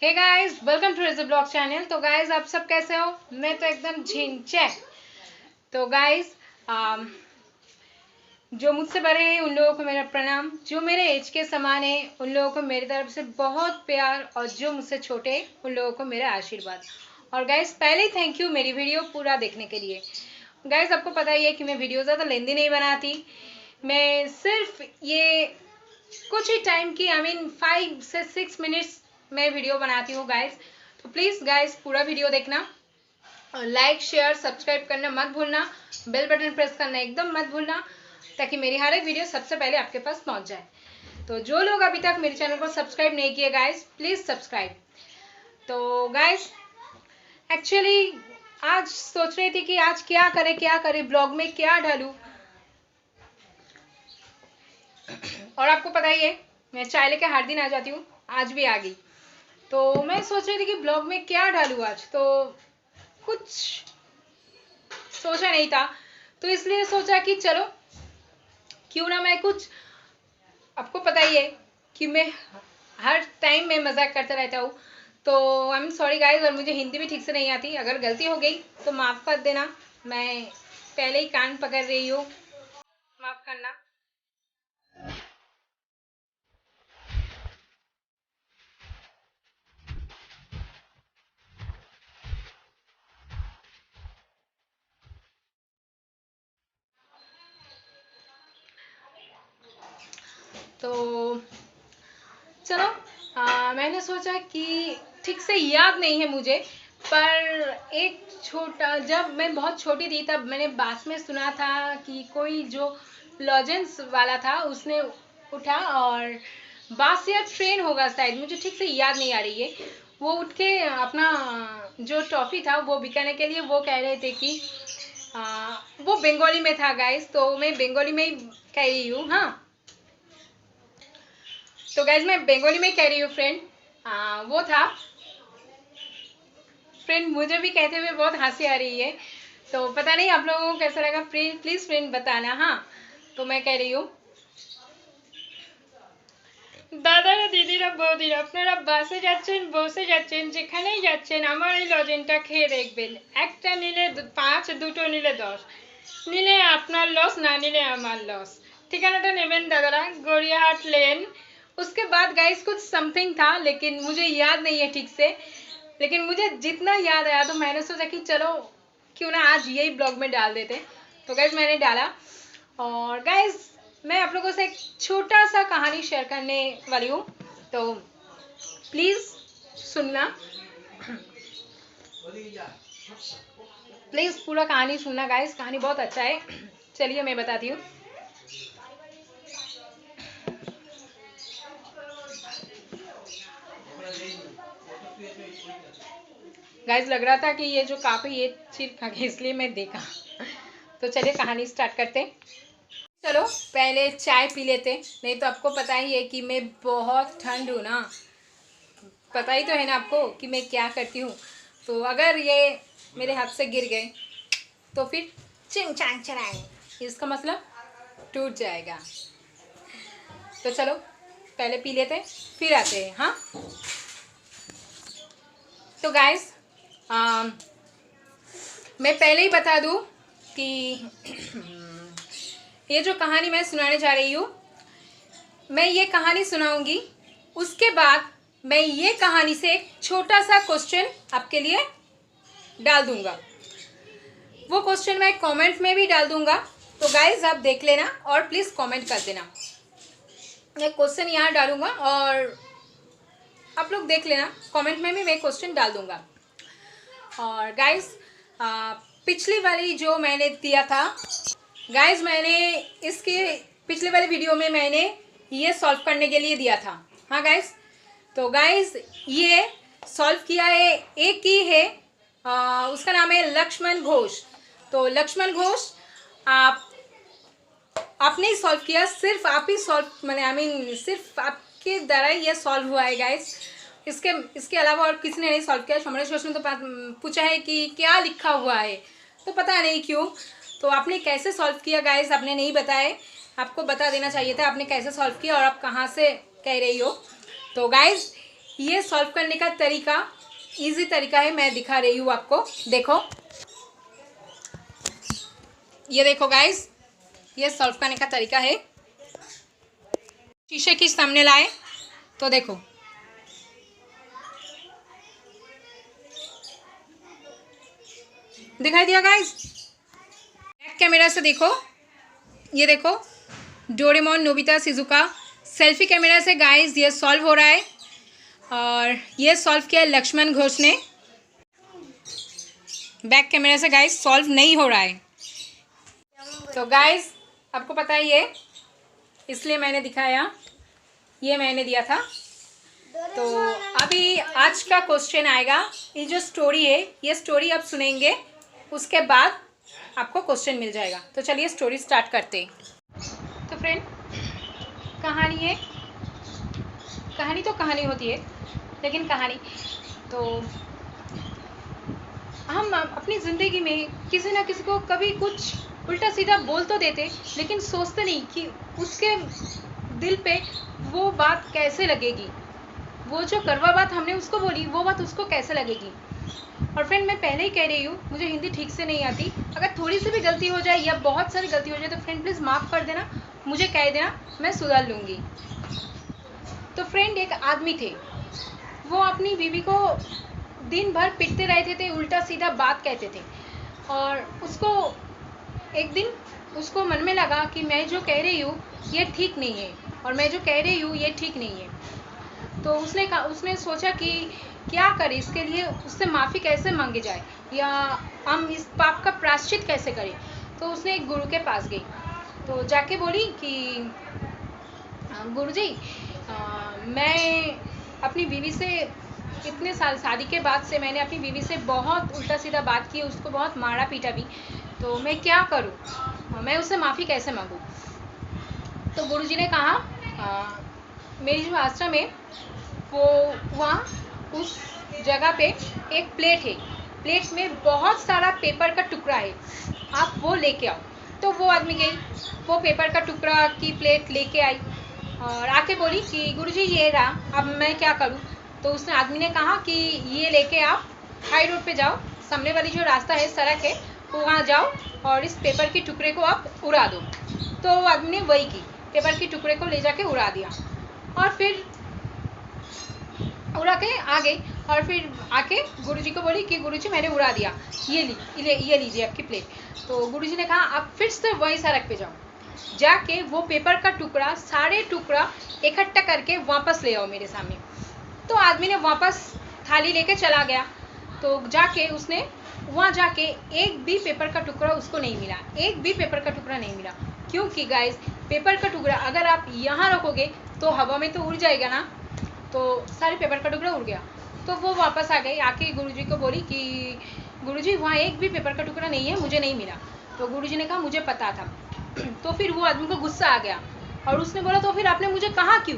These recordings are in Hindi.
Hey guys, welcome to Rizo blog channel. तो गाइस, आप सब कैसे हो? मैं तो एकदम झिंचैक। तो गाइस, जो मुझसे बड़े हैं उन लोगों को मेरा प्रणाम, जो मेरे एज के समान है उन लोगों को मेरी तरफ से बहुत प्यार, और जो मुझसे छोटे हैं उन लोगों को मेरा आशीर्वाद। और गाइस, पहले ही थैंक यू मेरी वीडियो पूरा देखने के लिए। गाइस, आपको पता ही है कि मैं वीडियो ज़्यादा लेंदी नहीं बनाती। मैं सिर्फ ये कुछ ही टाइम की 5 से 6 मिनट्स मैं वीडियो बनाती हूँ गाइस। तो प्लीज़ गाइस, पूरा वीडियो देखना और लाइक शेयर सब्सक्राइब करना मत भूलना, बेल बटन प्रेस करना एकदम मत भूलना, ताकि मेरी हर एक वीडियो सबसे पहले आपके पास पहुंच जाए। तो जो लोग अभी तक मेरे चैनल को सब्सक्राइब नहीं किए गाइस, प्लीज़ सब्सक्राइब। तो गाइस, एक्चुअली आज सोच रही थी कि आज क्या करें ब्लॉग में क्या डालूं। और आपको पता ही है, मैं चाय लेके हर दिन आ जाती हूँ, आज भी आ गई। तो मैं सोच रही थी कि ब्लॉग में क्या डालूं आज, तो कुछ सोचा नहीं था, तो इसलिए सोचा कि चलो क्यों ना मैं कुछ, आपको पता ही है कि मैं हर टाइम में मजाक करता रहता हूँ। तो आई एम सॉरी गाइज, और मुझे हिंदी भी ठीक से नहीं आती, अगर गलती हो गई तो माफ़ कर देना। मैं पहले ही कान पकड़ रही हूँ, माफ़ करना। तो चलो, मैंने सोचा कि ठीक से याद नहीं है मुझे, पर एक छोटा, जब मैं बहुत छोटी थी तब मैंने बात में सुना था कि कोई जो लॉजेंस वाला था उसने उठा, और बास या ट्रेन होगा शायद, मुझे ठीक से याद नहीं आ रही है। वो उठ के अपना जो टॉफी था वो बिकाने के लिए वो कह रहे थे कि वो बंगाली में था गाइस, तो मैं बंगाली में ही कह रही हूँ। हाँ, तो गाइज मैं बंगाली में कह रही हूँ फ्रेंड। वो था फ्रेंड, मुझे भी कहते हुए बहुत हंसी आ रही है, तो पता नहीं आप लोगों को कैसा लगा, प्लीज फ्रेंड बताना। हाँ, तो मैं कह रही हूँ, দাদারা দিদিরা বৌদিরা আপনারা বাসে যাচ্ছেন বসে যাচ্ছেন যেখানেই যাচ্ছেন আমার এই লজেনটা খেয়ে দেখবেন। একটা নিলে 5, দুটো নিলে 10, নিলে আপনার লস, না নিলে আমার লস। ঠিকানাটা নেবেন দাদারা, গড়িয়াহাট लेन। उसके बाद गाइस कुछ समथिंग था, लेकिन मुझे याद नहीं है ठीक से, लेकिन मुझे जितना याद आया तो मैंने सोचा कि चलो क्यों ना आज यही ब्लॉग में डाल देते। तो गाइस मैंने डाला, और गाइस मैं आप लोगों से एक छोटा सा कहानी शेयर करने वाली हूँ, तो प्लीज सुनना, प्लीज पूरा कहानी सुनना गाइस, कहानी बहुत अच्छा है। चलिए मैं बताती हूँ। गाइस लग रहा था कि ये जो काफी ये चीज खा गई, इसलिए मैं देखा। तो चलिए कहानी स्टार्ट करते हैं। चलो पहले चाय पी लेते, नहीं तो आपको पता ही है कि मैं बहुत ठंड हूँ ना, पता ही तो है ना आपको कि मैं क्या करती हूँ। तो अगर ये मेरे हाथ से गिर गए तो फिर चिंग चांग चराएंगे, इसका मतलब टूट जाएगा। तो चलो पहले पी लेते हैं फिर आते हैं। हाँ, तो गाइस, मैं पहले ही बता दूँ कि ये जो कहानी मैं सुनाने जा रही हूँ, मैं ये कहानी सुनाऊंगी, उसके बाद मैं ये कहानी से एक छोटा सा क्वेश्चन आपके लिए डाल दूंगा। वो क्वेश्चन मैं कमेंट में भी डाल दूंगा, तो गाइज आप देख लेना और प्लीज़ कमेंट कर देना। मैं क्वेश्चन यहाँ डालूंगा और आप लोग देख लेना, कमेंट में भी मैं क्वेश्चन डाल दूंगा। और गाइज, पिछली वाली जो मैंने दिया था गाइज, मैंने इसके पिछले वाले वीडियो में मैंने ये सॉल्व करने के लिए दिया था। हाँ गाइज, तो गाइज ये सॉल्व किया है, एक ही है, उसका नाम है लक्ष्मण घोष। तो लक्ष्मण घोष, आपने ही सॉल्व किया, सिर्फ आप ही सॉल्व, मैंने सिर्फ आपके द्वारा ही ये सॉल्व हुआ है गाइज। इसके अलावा और किसी ने नहीं सॉल्व किया। समरेश घोष ने तो पूछा है कि क्या लिखा हुआ है, तो पता नहीं क्यों। तो आपने कैसे सॉल्व किया गाइज, आपने नहीं बताया, आपको बता देना चाहिए था आपने कैसे सॉल्व किया और आप कहाँ से कह रही हो। तो गाइज ये सॉल्व करने का तरीका इजी तरीका है, मैं दिखा रही हूँ आपको। देखो, ये देखो गाइस, ये सॉल्व करने का तरीका है। शीशे के सामने लाए तो देखो, दिखाई दिया गाइस? बैक कैमरा से देखो, ये देखो Doraemon, Nobita, Shizuka. Selfie camera से गाइस ये सॉल्व हो रहा है, और ये सॉल्व किया लक्ष्मण घोष ने। बैक कैमरा से गाइस सॉल्व नहीं हो रहा है। तो गाइस आपको पता ही है, इसलिए मैंने दिखाया, ये मैंने दिया था। तो अभी आज का क्वेश्चन आएगा। ये जो स्टोरी है, ये स्टोरी आप सुनेंगे, उसके बाद आपको क्वेश्चन मिल जाएगा। तो चलिए स्टोरी स्टार्ट करते हैं। तो फ्रेंड, कहानी है, कहानी तो कहानी होती है, लेकिन कहानी तो हम अपनी ज़िंदगी में किसी ना किसी को कभी कुछ उल्टा सीधा बोल तो देते, लेकिन सोचते नहीं कि उसके दिल पे वो बात कैसे लगेगी, वो जो कड़वा बात हमने उसको बोली वो बात उसको कैसे लगेगी। और फ्रेंड, मैं पहले ही कह रही हूँ, मुझे हिंदी ठीक से नहीं आती। अगर थोड़ी सी भी गलती हो जाए या बहुत सारी गलती हो जाए तो फ्रेंड प्लीज़ माफ़ कर देना, मुझे कह देना, मैं सुधार लूँगी। तो फ्रेंड, एक आदमी थे, वो अपनी बीवी को दिन भर पिटते रहते थे, उल्टा सीधा बात कहते थे। और उसको एक दिन उसको मन में लगा कि मैं जो कह रही हूँ ये ठीक नहीं है, और मैं जो कह रही हूँ ये ठीक नहीं है। तो उसने सोचा कि क्या करे, इसके लिए उससे माफ़ी कैसे मांगी जाए, या हम इस पाप का प्रायश्चित कैसे करें। तो उसने एक गुरु के पास गई, तो जाके बोली कि गुरुजी, मैं अपनी बीवी से इतने साल शादी के बाद से मैंने अपनी बीवी से बहुत उल्टा सीधा बात की, उसको बहुत मारा पीटा भी, तो मैं क्या करूं, मैं उससे माफ़ी कैसे मांगूं। तो गुरुजी ने कहा, मेरी जो आश्रम है वो वहाँ उस जगह पे एक प्लेट है, प्लेट में बहुत सारा पेपर का टुकड़ा है, आप वो लेके आओ। तो वो आदमी गई, वो पेपर का टुकड़ा की प्लेट लेके आई और आके बोली कि गुरुजी ये रहा, अब मैं क्या करूं। तो उसने आदमी ने कहा कि ये लेके आप हाई रोड पे जाओ, सामने वाली जो रास्ता है, सड़क है, वहाँ जाओ और इस पेपर के टुकड़े को आप उड़ा दो। तो वो आदमी ने वही की, पेपर के टुकड़े को ले जाके उड़ा दिया, और फिर उड़ा के आ गई, और फिर आके गुरुजी को बोली कि गुरुजी मैंने उड़ा दिया, ये लीजिए आपकी प्लेट। तो गुरुजी ने कहा आप फिर से वही सड़क पे जाओ, जाके वो पेपर का टुकड़ा, सारे टुकड़ा इकट्ठा करके वापस ले आओ मेरे सामने। तो आदमी ने वापस थाली लेके चला गया। तो जाके उसने वहाँ जाके एक भी पेपर का टुकड़ा उसको नहीं मिला, एक भी पेपर का टुकड़ा नहीं मिला। क्योंकि गाइस, पेपर का टुकड़ा अगर आप यहाँ रखोगे तो हवा में तो उड़ जाएगा ना, तो सारे पेपर का टुकड़ा उड़ गया। तो वो वापस आ गई, आके गुरुजी को बोली कि गुरुजी वहाँ एक भी पेपर का टुकड़ा नहीं है, मुझे नहीं मिला। तो गुरुजी ने कहा मुझे पता था। तो फिर वो आदमी को गुस्सा आ गया, और उसने बोला तो फिर आपने मुझे कहा क्यों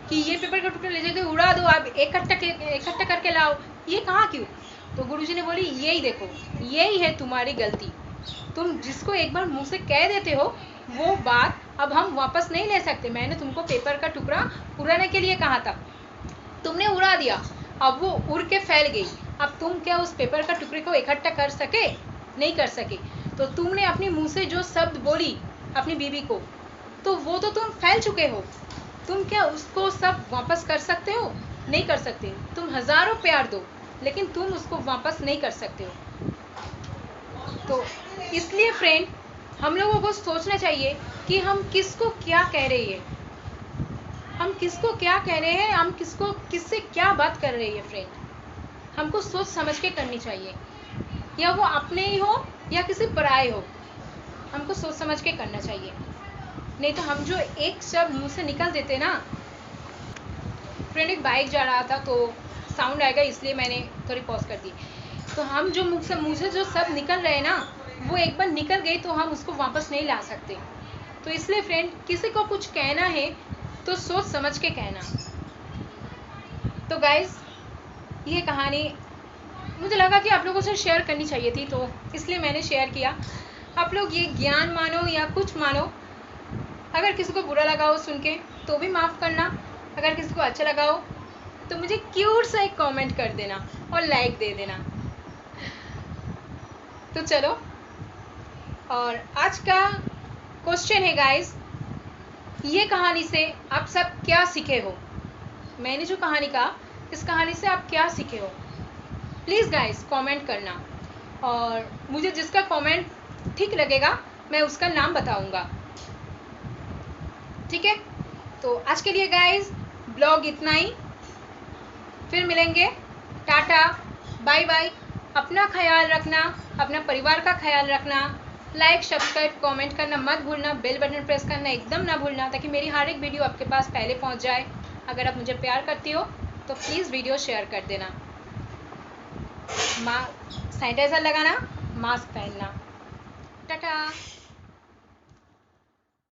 कि ये पेपर का टुकड़ा ले जाके उड़ा दो, आप इकट्ठा करके लाओ, ये कहा क्यों। तो गुरुजी ने बोली यही देखो, यही है तुम्हारी गलती, तुम जिसको एक बार मुंह से कह देते हो वो बात अब हम वापस नहीं ले सकते। मैंने तुमको पेपर का टुकड़ा उड़ाने के लिए कहा था, तुमने उड़ा दिया, अब वो उड़ के फैल गई, अब तुम क्या उस पेपर का टुकड़े को इकट्ठा कर सके, नहीं कर सके। तो तुमने अपने मुंह से जो शब्द बोली अपनी बीवी को, तो वो तो तुम फैल चुके हो, तुम क्या उसको सब वापस कर सकते हो, नहीं कर सकते। तुम हजारों प्यार दो, लेकिन तुम उसको वापस नहीं कर सकते हो। तो इसलिए फ्रेंड, हम लोगों को सोचना चाहिए कि हम किसको क्या कह रहे हैं, हम किसको क्या कह रहे हैं, हम किससे क्या बात कर रहे हैं। फ्रेंड, हमको सोच समझ के करनी चाहिए, या वो अपने ही हो या किसी पराये हो, हमको सोच समझ के करना चाहिए। नहीं तो हम जो एक शब्द मुंह से निकल देते ना। फ्रेंड, एक बाइक जा रहा था तो साउंड आएगा, इसलिए मैंने थोड़ी पॉज कर दी। तो हम जो मुंह से जो शब्द निकल रहे हैं ना, वो एक बार निकल गई तो हम उसको वापस नहीं ला सकते। तो इसलिए फ्रेंड, किसी को कुछ कहना है तो सोच समझ के कहना। तो गाइस, ये कहानी मुझे लगा कि आप लोगों से शेयर करनी चाहिए थी, तो इसलिए मैंने शेयर किया। आप लोग ये ज्ञान मानो या कुछ मानो, अगर किसी को बुरा लगा हो सुन के तो भी माफ़ करना, अगर किसी को अच्छा लगा हो तो मुझे क्यूट सा एक कमेंट कर देना और लाइक दे देना। तो चलो, और आज का क्वेश्चन है गाइस, ये कहानी से आप सब क्या सीखे हो? मैंने जो कहानी कहा, इस कहानी से आप क्या सीखे हो? प्लीज़ गाइस कमेंट करना, और मुझे जिसका कमेंट ठीक लगेगा मैं उसका नाम बताऊंगा, ठीक है? तो आज के लिए गाइस ब्लॉग इतना ही, फिर मिलेंगे। Tata, bye bye. अपना ख्याल रखना, अपना परिवार का ख्याल रखना। लाइक, सब्सक्राइब, कमेंट करना मत भूलना, बेल बटन प्रेस करना एकदम ना भूलना, ताकि मेरी हर एक वीडियो आपके पास पहले पहुंच जाए। अगर आप मुझे प्यार करती हो तो प्लीज़ वीडियो शेयर कर देना। सैनिटाइज़र लगाना, मास्क पहनना। टाटा।